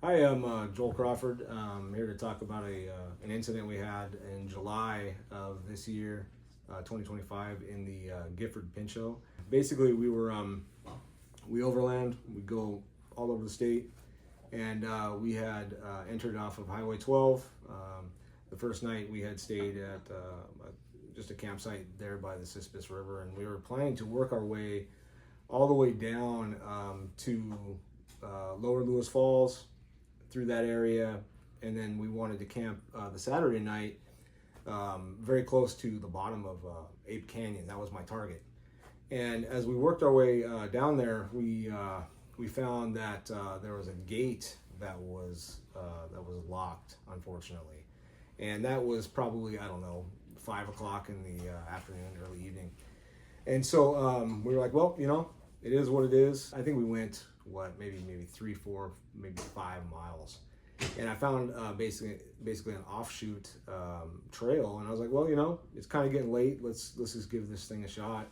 Hi, I'm Joel Crawford. I'm here to talk about an incident we had in July of this year, 2025, in the Gifford Pinchot. Basically, we overland. We go all over the state, and we had entered off of Highway 12. The first night we had stayed at just a campsite there by the Sispus River, and we were planning to work our way all the way down to Lower Lewis Falls, through that area, and then we wanted to camp the Saturday night very close to the bottom of Ape Canyon. That was my target. And as we worked our way down there, we found that there was a gate that was locked, unfortunately, and that was probably, I don't know, 5 o'clock in the afternoon, early evening. And so we were like, well, it is what it is. I think we went maybe 3, 4, maybe 5 miles, and I found basically an offshoot trail, and I was like, well, it's kind of getting late. Let's just give this thing a shot.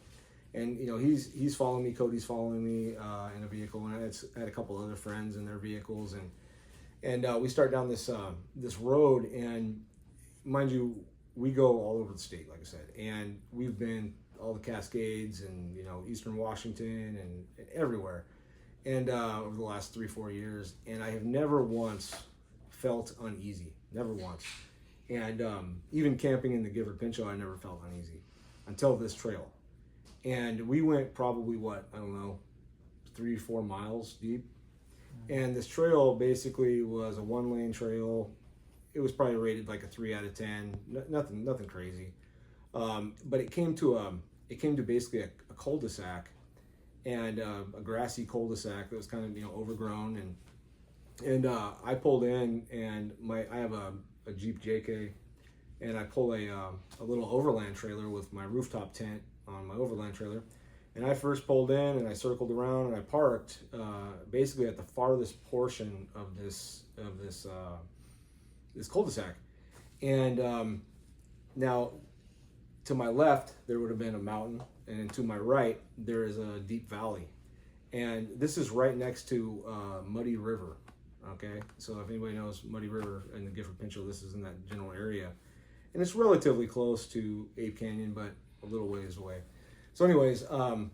And he's following me, Cody's following me in a vehicle, and I had a couple other friends in their vehicles, and we start down this road, and mind you, we go all over the state, like I said, and we've been all the Cascades and Eastern Washington and everywhere, and over the last 3-4 years, and I have never once felt uneasy, never once. And even camping in the Gifford Pinchot, I never felt uneasy until this trail. And we went probably 3-4 miles deep, and this trail basically was a 1-lane trail. It was probably rated like a 3 out of 10, nothing crazy, but it came to basically a cul-de-sac, and a grassy cul-de-sac that was kind of overgrown, and I pulled in, and I have a Jeep JK, and I pull a little overland trailer with my rooftop tent on my overland trailer, and I first pulled in, and I circled around, and I parked basically at the farthest portion of this cul-de-sac, and now to my left there would have been a mountain, and to my right there is a deep valley, and this is right next to Muddy River. Okay, so if anybody knows Muddy River in the Gifford Pinchot, this is in that general area, and it's relatively close to Ape Canyon, but a little ways away. So anyways, I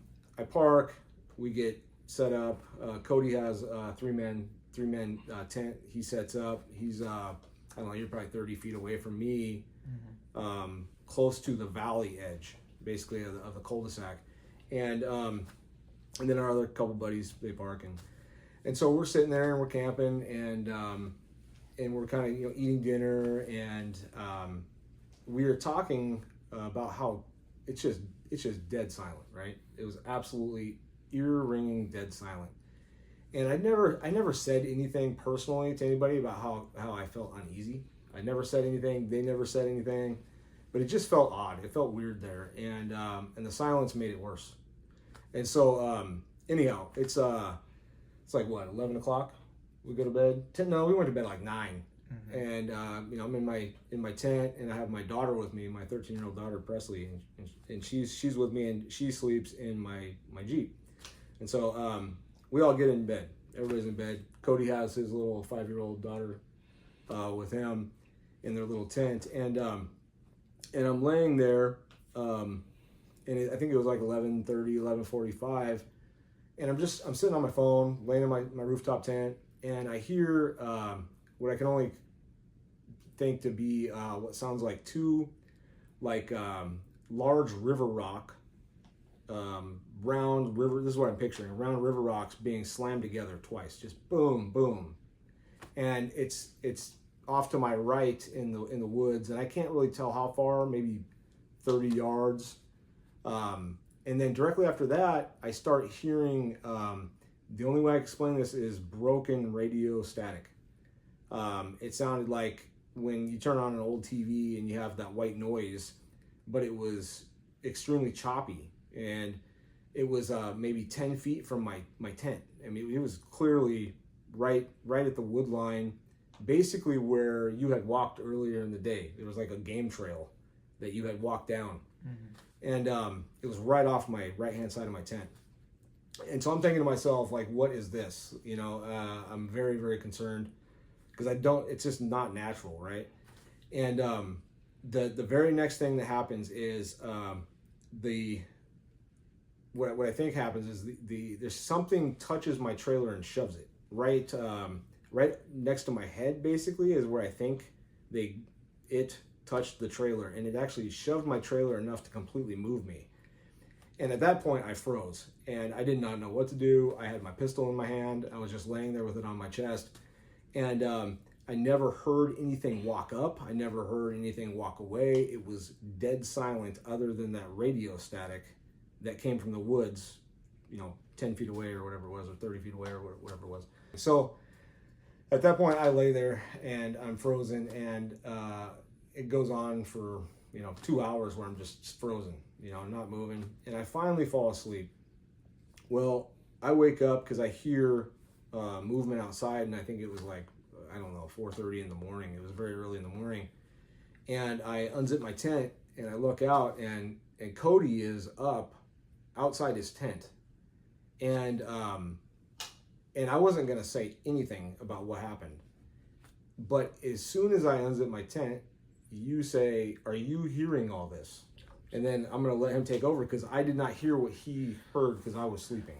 park, we get set up. Cody has a three-man tent. He sets up. He's I don't know, you're probably 30 feet away from me, close to the valley edge, basically of the cul-de-sac, and then our other couple buddies, they park, and so we're sitting there and we're camping, and we're kind of eating dinner, and we were talking about how it's just dead silent, right? It was absolutely ear-ringing dead silent, and I never said anything personally to anybody about how I felt uneasy. I never said anything. They never said anything, but it just felt odd. It felt weird there, and the silence made it worse. And so anyhow, it's like 11 o'clock. We go to bed. No, we went to bed like 9. Mm-hmm. And I'm in my tent, and I have my daughter with me, my 13-year-old daughter Presley, and she's with me, and she sleeps in my Jeep. And so we all get in bed. Everybody's in bed. Cody has his little 5-year-old daughter with him in their little tent, and I'm laying there, and I think it was like 11:30, 11:45, and I'm sitting on my phone, laying in my rooftop tent, and I hear what I can only think to be what sounds like two large river rock, round river. This is what I'm picturing: round river rocks being slammed together twice, just boom, boom, and it's off to my right in the woods, and I can't really tell how far, maybe 30 yards. And then directly after that, I start hearing, the only way I can explain this is broken radio static. It sounded like when you turn on an old TV and you have that white noise, but it was extremely choppy, and it was maybe 10 feet from my tent. I mean, it was clearly right at the wood line, basically where you had walked earlier in the day. There was like a game trail that you had walked down. Mm-hmm. And it was right off my right-hand side of my tent. And so I'm thinking to myself, like, what is this? I'm very, very concerned. because it's just not natural, right? And the very next thing that happens is what I think happens is there's something touches my trailer and shoves it right next to my head. Basically, is where I think it touched the trailer, and it actually shoved my trailer enough to completely move me. And at that point, I froze, and I did not know what to do. I had my pistol in my hand. I was just laying there with it on my chest, and I never heard anything walk up. I never heard anything walk away. It was dead silent, other than that radio static that came from the woods, 10 feet away or whatever it was, or 30 feet away or whatever it was. So at that point, I lay there and I'm frozen, and it goes on for 2 hours where I'm just frozen, I'm not moving, and I finally fall asleep. Well, I wake up because I hear movement outside, and I think it was like, I don't know, 4:30 in the morning. It was very early in the morning, and I unzip my tent and I look out, and Cody is up outside his tent, and I wasn't gonna say anything about what happened, but as soon as I unzip my tent, you say, "Are you hearing all this?" And then I'm gonna let him take over because I did not hear what he heard because I was sleeping.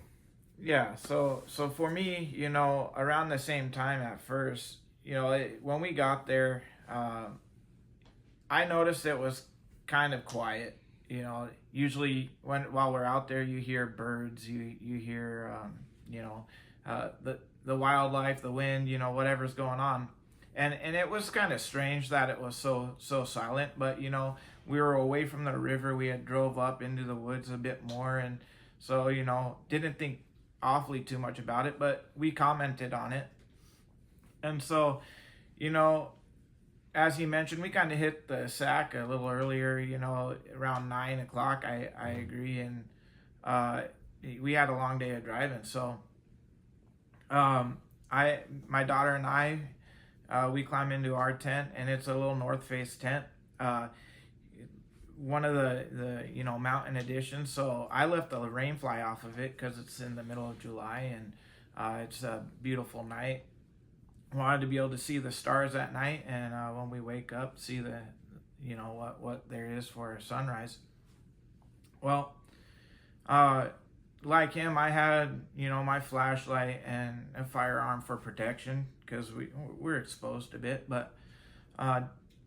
Yeah, so for me, around the same time at first, when we got there, I noticed it was kind of quiet. Usually while we're out there, you hear birds, you hear, the wildlife, the wind, whatever's going on. And it was kind of strange that it was so silent, but we were away from the river. We had drove up into the woods a bit more, and so didn't think awfully too much about it, but we commented on it. And so as he mentioned, we kind of hit the sack a little earlier, around 9 o'clock. I agree, and we had a long day of driving, so my daughter and I, we climb into our tent, and it's a little north face tent, one of the mountain editions. So I left the rain fly off of it because it's in the middle of July, and it's a beautiful night. Wanted to be able to see the stars at night, and when we wake up, see the what there is for a sunrise. Well, like him, I had my flashlight and a firearm for protection because we're exposed a bit, but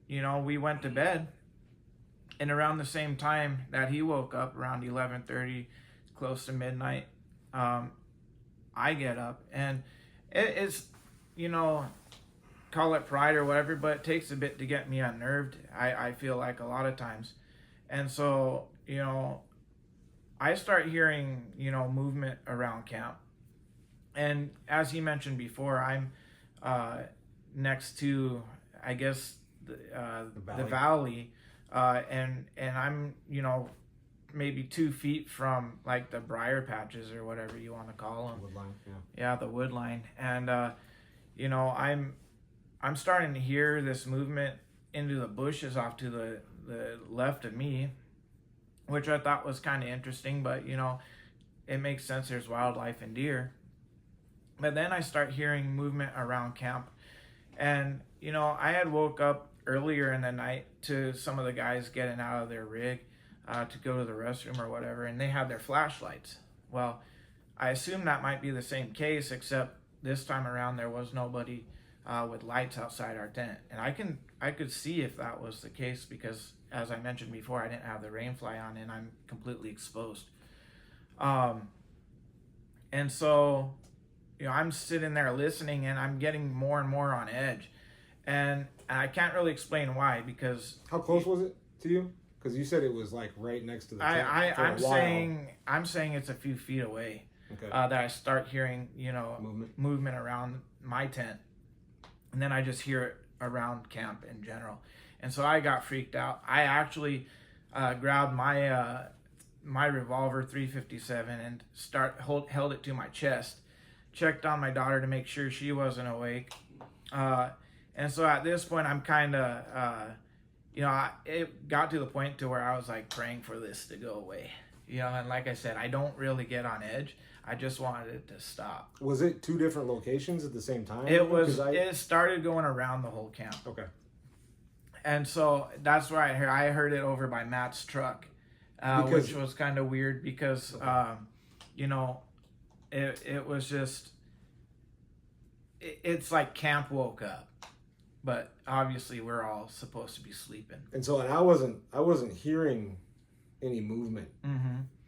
we went to bed, and around the same time that he woke up, around 11:30, close to midnight, I get up, and it's call it pride or whatever, but it takes a bit to get me unnerved. I feel like a lot of times, and so I start hearing movement around camp, and as he mentioned before, I'm next to, I guess, the valley, and I'm maybe 2 feet from like the briar patches or whatever you want to call them. Woodline, yeah, the wood line, and I'm starting to hear this movement into the bushes off to the left of me, which I thought was kind of interesting, but it makes sense. There's wildlife and deer. But then I start hearing movement around camp, and I had woke up earlier in the night to some of the guys getting out of their rig to go to the restroom or whatever, and they had their flashlights. Well, I assume that might be the same case, except this time around there was nobody with lights outside our tent, and I could see if that was the case because, as I mentioned before, I didn't have the rain fly on and I'm completely exposed. And so I'm sitting there listening, and I'm getting more and more on edge, and I can't really explain why, because how close was it to you? Because you said it was like right next to the tent. I'm saying it's a few feet away. Okay. That I start hearing movement around my tent, and then I just hear it around camp in general, and so I got freaked out. I actually grabbed my my revolver 357 and held it to my chest, checked on my daughter to make sure she wasn't awake, and so at this point I'm kind of it got to the point to where I was like praying for this to go away, You know, and like I said, I don't really get on edge. I just wanted it to stop. Was it 2 different locations at the same time? It was. It started going around the whole camp. Okay. And so that's where I heard it over by Matt's truck, which was kind of weird because, you know, it was just, it's like camp woke up, but obviously we're all supposed to be sleeping. And so, and I wasn't hearing any movement,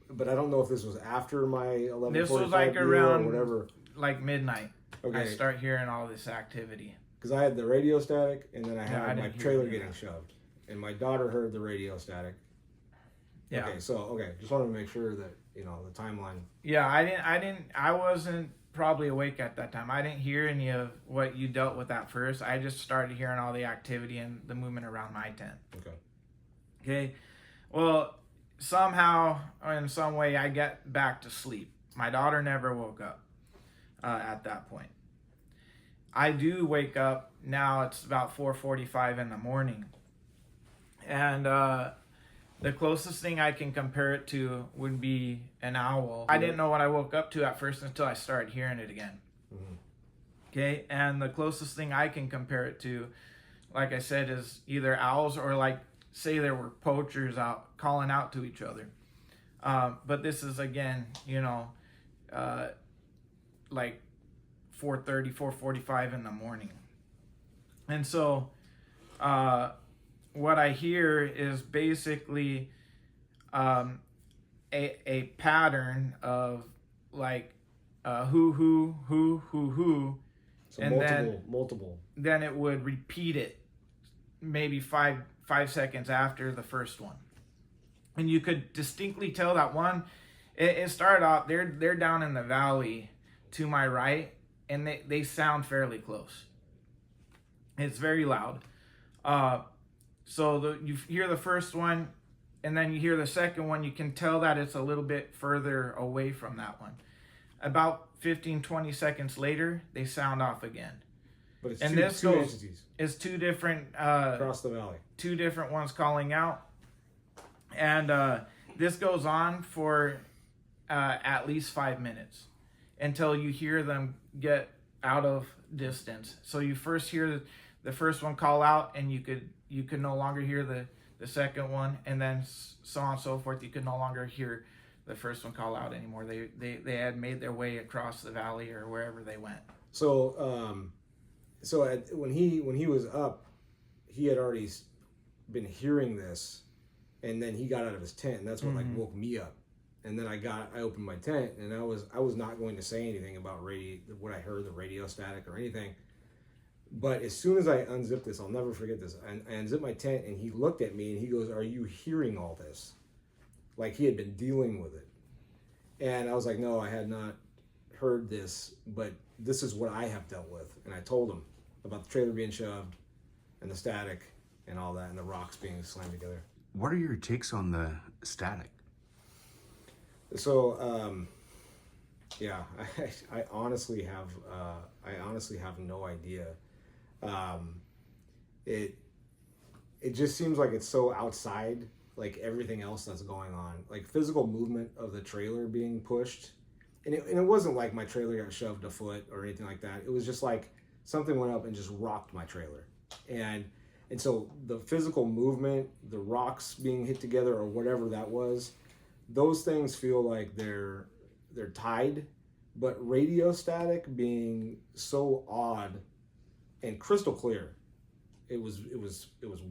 but I don't know if this was after my 11:45 This was like around or whatever, like midnight. Okay. I start hearing all this activity. Because I had the radio static, and then I Yeah, I had my didn't hear trailer any of getting that. shoved, and my daughter heard the radio static. Yeah. Okay, so just wanted to make sure that the timeline. Yeah, I wasn't probably awake at that time. I didn't hear any of what you dealt with at first. I just started hearing all the activity and the movement around my tent. Okay. Well, somehow, in some way, I get back to sleep. My daughter never woke up at that point. I do wake up now. It's about 4:45 in the morning, and the closest thing I can compare it to would be an owl. I didn't know what I woke up to at first until I started hearing it again. Okay, and the closest thing I can compare it to, like I said, is either owls or like say there were poachers out calling out to each other. But this is again, like 4:30, 4:45 in the morning. And so what I hear is basically a pattern of like who, So and multiple. then it would repeat it maybe five seconds after the first one. And you could distinctly tell that one, it started off, they're down in the valley to my right, and they sound fairly close. It's very loud. So you hear the first one, and then you hear the second one. You can tell that it's a little bit further away from that one. About 15-20 seconds later, they sound off again. But it's And two this entities It's two different across the valley. two different ones calling out, and this goes on for at least 5 minutes until you hear them get out of distance. So you first hear the first one call out, and you could no longer hear the second one, and then so on and so forth. You could no longer hear the first one call out anymore. They had made their way across the valley or wherever they went. So when he was up, he had already been hearing this, and then he got out of his tent, and that's what like woke me up. And then I opened my tent, and I was not going to say anything about what I heard, the radio static or anything. But as soon as I unzipped this, I'll never forget this. I unzipped my tent, and he looked at me, and he goes, "Are you hearing all this?" Like he had been dealing with it. And I was like, "No, I had not heard this, but this is what I have dealt with." And I told him about the trailer being shoved, and the static, and all that, and the rocks being slammed together. What are your takes on the static? So, yeah, I honestly have no idea. It just seems like it's so outside, like everything else that's going on, like physical movement of the trailer being pushed, and it wasn't like my trailer got shoved a foot or anything like that. It was just like something went up and just rocked my trailer, and so the physical movement, the rocks being hit together or whatever that was. Those things feel like they're tied, but radio static being so odd and crystal clear, it was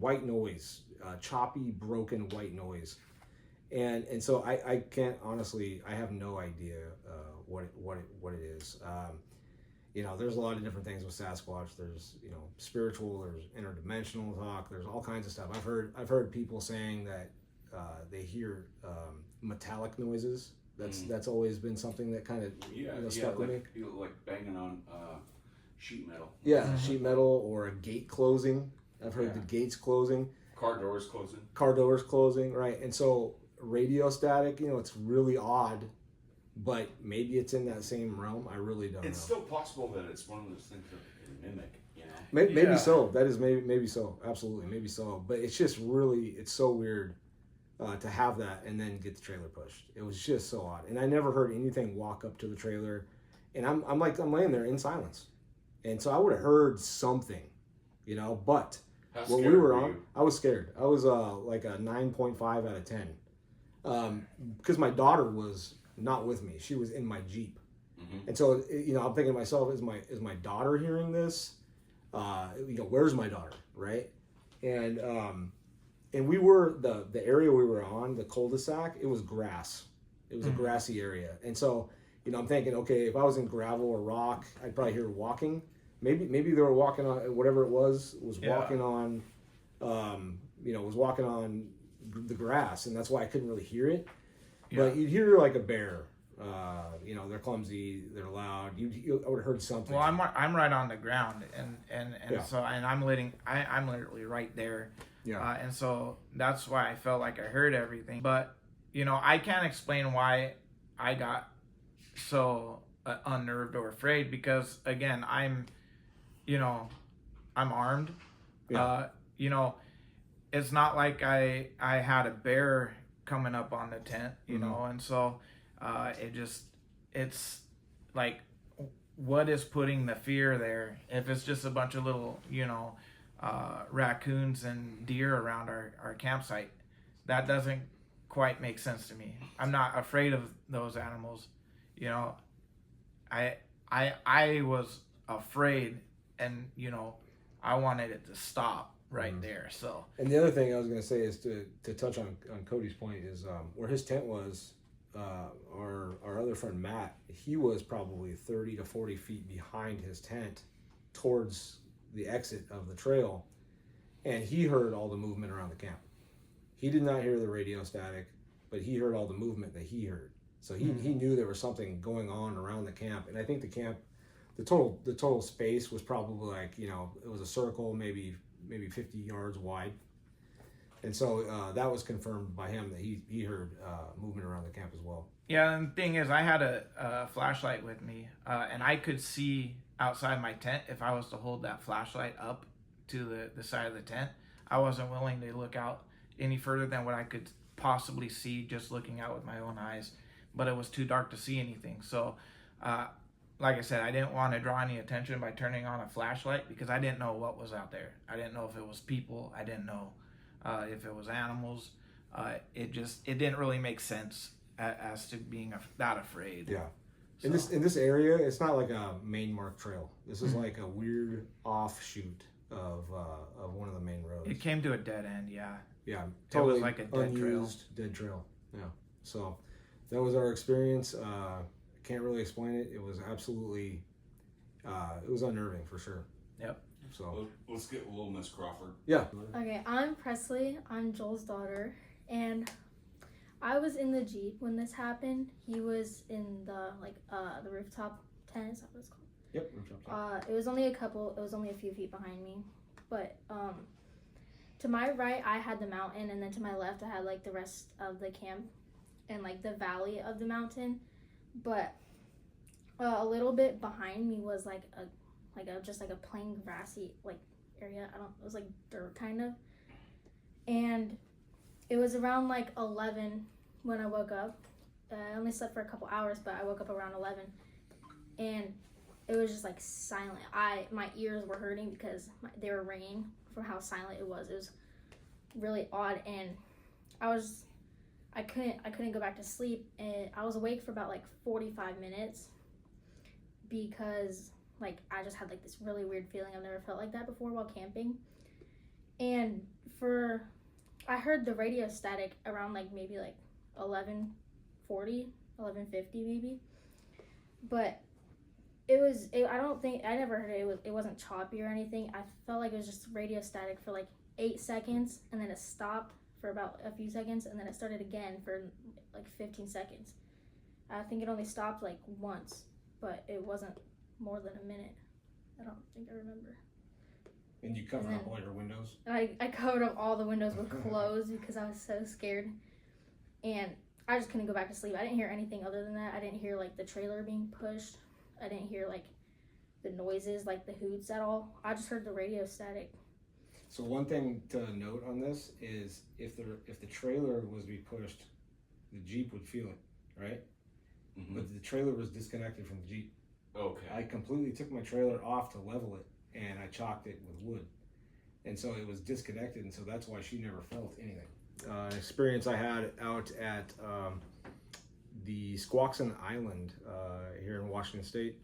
white noise, choppy, broken white noise, and so I can't honestly, I have no idea what it is. There's a lot of different things with Sasquatch. There's spiritual, there's interdimensional talk, there's all kinds of stuff. I've heard people saying that they hear metallic noises. That's always been something that kind of stuck with me. Like banging on sheet metal. Yeah, sheet metal or a gate closing. I've heard the gates closing. Car doors closing. Right? And so radio static, it's really odd, but maybe it's in that same realm. I really don't know. It's still possible that it's one of those things that can mimic. Maybe so. That is maybe so. Absolutely, maybe so. But it's just really, it's so weird. to have that and then get the trailer pushed. It was just so odd. And I never heard anything walk up to the trailer. And I'm laying there in silence. And so I would have heard something, you know, but How what we scared were were on, you? I was scared. I was like a 9.5 out of 10. Because my daughter was not with me. She was in my Jeep. Mm-hmm. And so, you know, I'm thinking to myself, is my daughter hearing this? You know, where's my daughter, right? And we were, the area we were on, the cul-de-sac, it was grass. It was a grassy area. And so, you know, I'm thinking, okay, if I was in gravel or rock, I'd probably hear walking. Maybe they were walking on, whatever it was walking on, you know, was walking on the grass, and that's why I couldn't really hear it. Yeah. But you'd hear like a bear. You know, they're clumsy, they're loud. I would have heard something. Well, I'm right on the ground, and so I'm literally right there. Yeah. And so that's why I felt like I heard everything. But you know, I can't explain why I got so unnerved or afraid, because again, I'm armed. Yeah. You know, it's not like I had a bear coming up on the tent, you know, and so it's like, what is putting the fear there? If it's just a bunch of little, you know, raccoons and deer around our campsite, that doesn't quite make sense to me. I'm not afraid of those animals, you know. I was afraid, and you know, I wanted it to stop right there. So, and the other thing I was going to say is to touch on Cody's point is where his tent was. Our other friend Matt, he was probably 30 to 40 feet behind his tent towards the exit of the trail, and he heard all the movement around the camp. He did not hear the radio static, but he heard all the movement that he heard. So he knew there was something going on around the camp. And I think the camp, the total space was probably like, you know, it was a circle, maybe 50 yards wide. And so that was confirmed by him that he heard movement around the camp as well. Yeah, and the thing is, I had a flashlight with me, and I could see outside my tent if I was to hold that flashlight up to the side of the tent. I wasn't willing to look out any further than what I could possibly see just looking out with my own eyes, but it was too dark to see anything. So, like I said, I didn't want to draw any attention by turning on a flashlight, because I didn't know what was out there. I didn't know if it was people. I didn't know if it was animals. It didn't really make sense as to being that afraid. Yeah. So. In this area, it's not like a main marked trail. This is like a weird offshoot of one of the main roads. It came to a dead end. Yeah. Yeah. Totally. It was like a dead trail. Yeah. So that was our experience. Can't really explain it. It was absolutely, it was unnerving for sure. Yep. So let's get little Miss Crawford. Yeah. Okay, I'm Presley. I'm Joel's daughter, and I was in the Jeep when this happened. He was in the rooftop tent. Is that what it's called? Yep. Rooftop tent. It was only a few feet behind me, but to my right I had the mountain, and then to my left I had like the rest of the camp and like the valley of the mountain. But a little bit behind me was just a plain grassy like area. It was like dirt kind of. And it was around like 11 when I woke up. I only slept for a couple hours, but I woke up around 11, and it was just like silent. My ears were hurting because they were ringing from how silent it was. It was really odd, and I couldn't go back to sleep, and I was awake for about like 45 minutes because like I just had like this really weird feeling. I've never felt like that before while camping. And I heard the radio static around like maybe like 11:40, 11:50 maybe. But I never heard it wasn't choppy or anything. I felt like it was just radio static for like 8 seconds, and then it stopped for about a few seconds, and then it started again for like 15 seconds. I think it only stopped like once, but it wasn't more than a minute. I don't think I remember. And you covered up all your windows? And I covered up all the windows with clothes because I was so scared. And I just couldn't go back to sleep. I didn't hear anything other than that. I didn't hear like the trailer being pushed. I didn't hear like the noises, like the hoots at all. I just heard the radio static. So one thing to note on this is if the trailer was to be pushed, the Jeep would feel it, right? Mm-hmm. But the trailer was disconnected from the Jeep. Okay. I completely took my trailer off to level it, and I chalked it with wood, and so it was disconnected, and so that's why she never felt anything. An experience I had out at the Squaxin Island here in Washington State.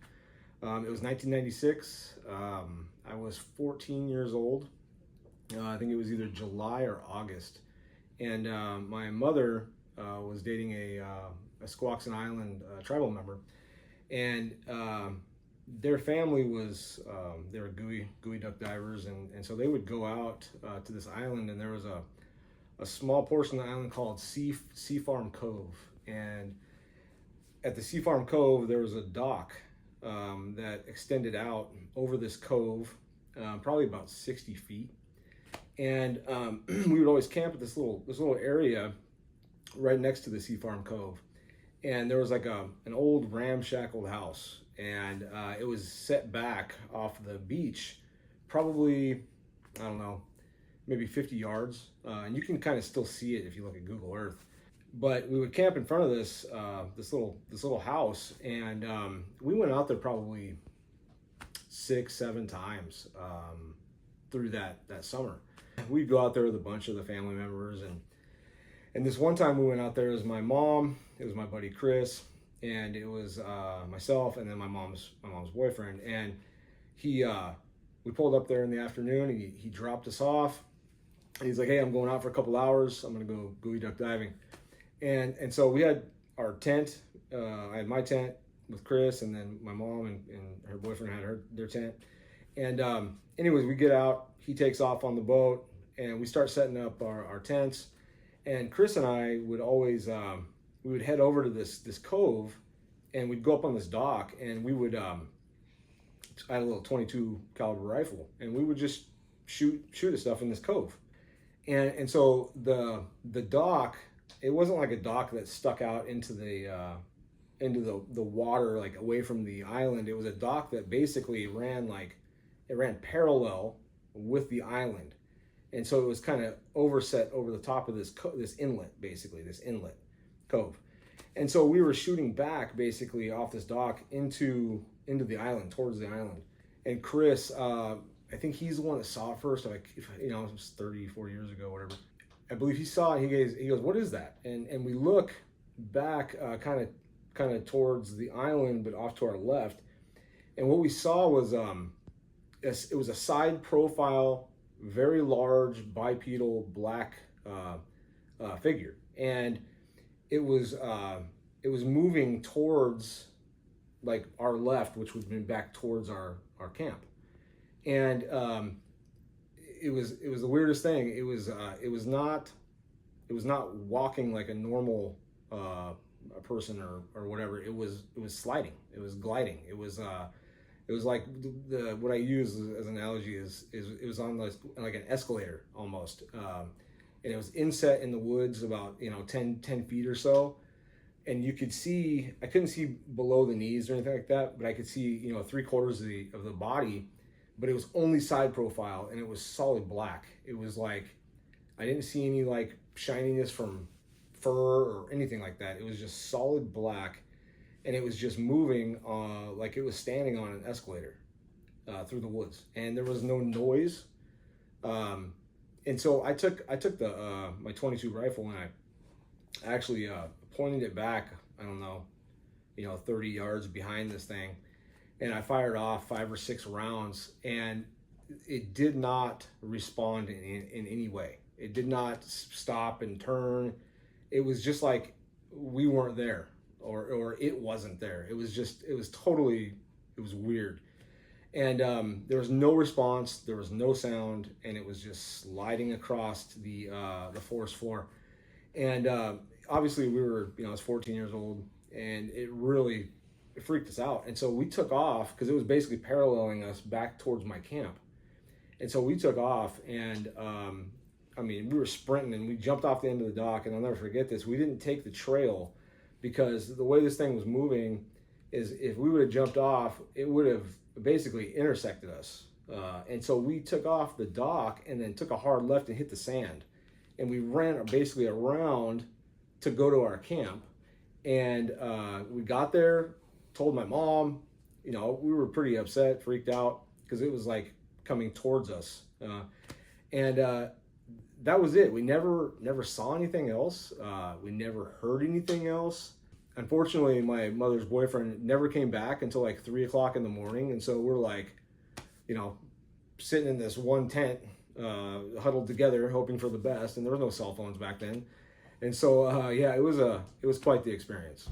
It was 1996. I was 14 years old. I think it was either July or August, and my mother was dating a Squaxin Island tribal member, and their family was they were gooey duck divers, and so they would go out to this island, and there was a small portion of the island called Sea Farm Cove, and at the Sea Farm Cove there was a dock that extended out over this cove, probably about 60 feet. And we would always camp at this little area right next to the Sea Farm Cove. And there was like an old ramshackled house, and it was set back off the beach, probably, I don't know, maybe 50 yards. And you can kind of still see it if you look at Google Earth. But we would camp in front of this little house, and we went out there probably 6-7 times through that summer. We'd go out there with a bunch of the family members, and this one time we went out there, it was my mom, it was my buddy Chris, and it was myself, and then my mom's boyfriend. And we pulled up there in the afternoon, and he dropped us off, and he's like, "Hey, I'm going out for a couple hours, I'm gonna go gooey duck diving." And so we had our tent, I had my tent with Chris, and then my mom and her boyfriend had their tent. And anyways, we get out, he takes off on the boat, and we start setting up our tents. And Chris and I would always, we would head over to this cove, and we'd go up on this dock, and we would, I had a little 22 caliber rifle, and we would just shoot at stuff in this cove. And so the dock, it wasn't like a dock that stuck out into the water, like away from the island. It was a dock that basically ran parallel with the island, and so it was kind of overset over the top of this inlet, basically this inlet cove. And so we were shooting back basically off this dock into the island, towards the island. And Chris, I think he's the one that saw it first. Like, it was 34 years ago, whatever. I believe he saw it. He goes, "What is that?" And we look back, kind of towards the island, but off to our left. And what we saw was it was a side profile, very large bipedal black figure, and it was moving towards like our left, which would have been back towards our camp. And it was the weirdest thing. It was not walking like a normal a person or whatever. It was sliding. It was gliding. It was like what I use as an analogy is it was on like an escalator almost, and it was inset in the woods about 10 feet or so, and you could see, I couldn't see below the knees or anything like that, but I could see 3/4 of the body, but it was only side profile, and it was solid black. It was like I didn't see any like shininess from fur or anything like that. It was just solid black, and it was just moving like it was standing on an escalator through the woods, and there was no noise. And so I took the my 22 rifle, and I actually pointed it back, I don't know, 30 yards behind this thing, and I fired off 5 or 6 rounds, and it did not respond in any way. It did not stop and turn. It was just like we weren't there, or it wasn't there. It was weird. And there was no response, there was no sound, and it was just sliding across the forest floor. And obviously we were, I was 14 years old, and it freaked us out. And so we took off, because it was basically paralleling us back towards my camp. And so we took off, and we were sprinting, and we jumped off the end of the dock. And I'll never forget this, we didn't take the trail, because the way this thing was moving is if we would have jumped off, it would have basically intersected us And so we took off the dock and then took a hard left and hit the sand. And we ran basically around to go to our camp. And we got there, told my mom, you know, we were pretty upset, freaked out, because it was like coming towards us. That was it. We never saw anything else. We never heard anything else. Unfortunately, my mother's boyfriend never came back until like 3 o'clock in the morning. And so we're like, you know, sitting in this one tent, huddled together, hoping for the best. And there was no cell phones back then. And so, yeah, it was quite the experience.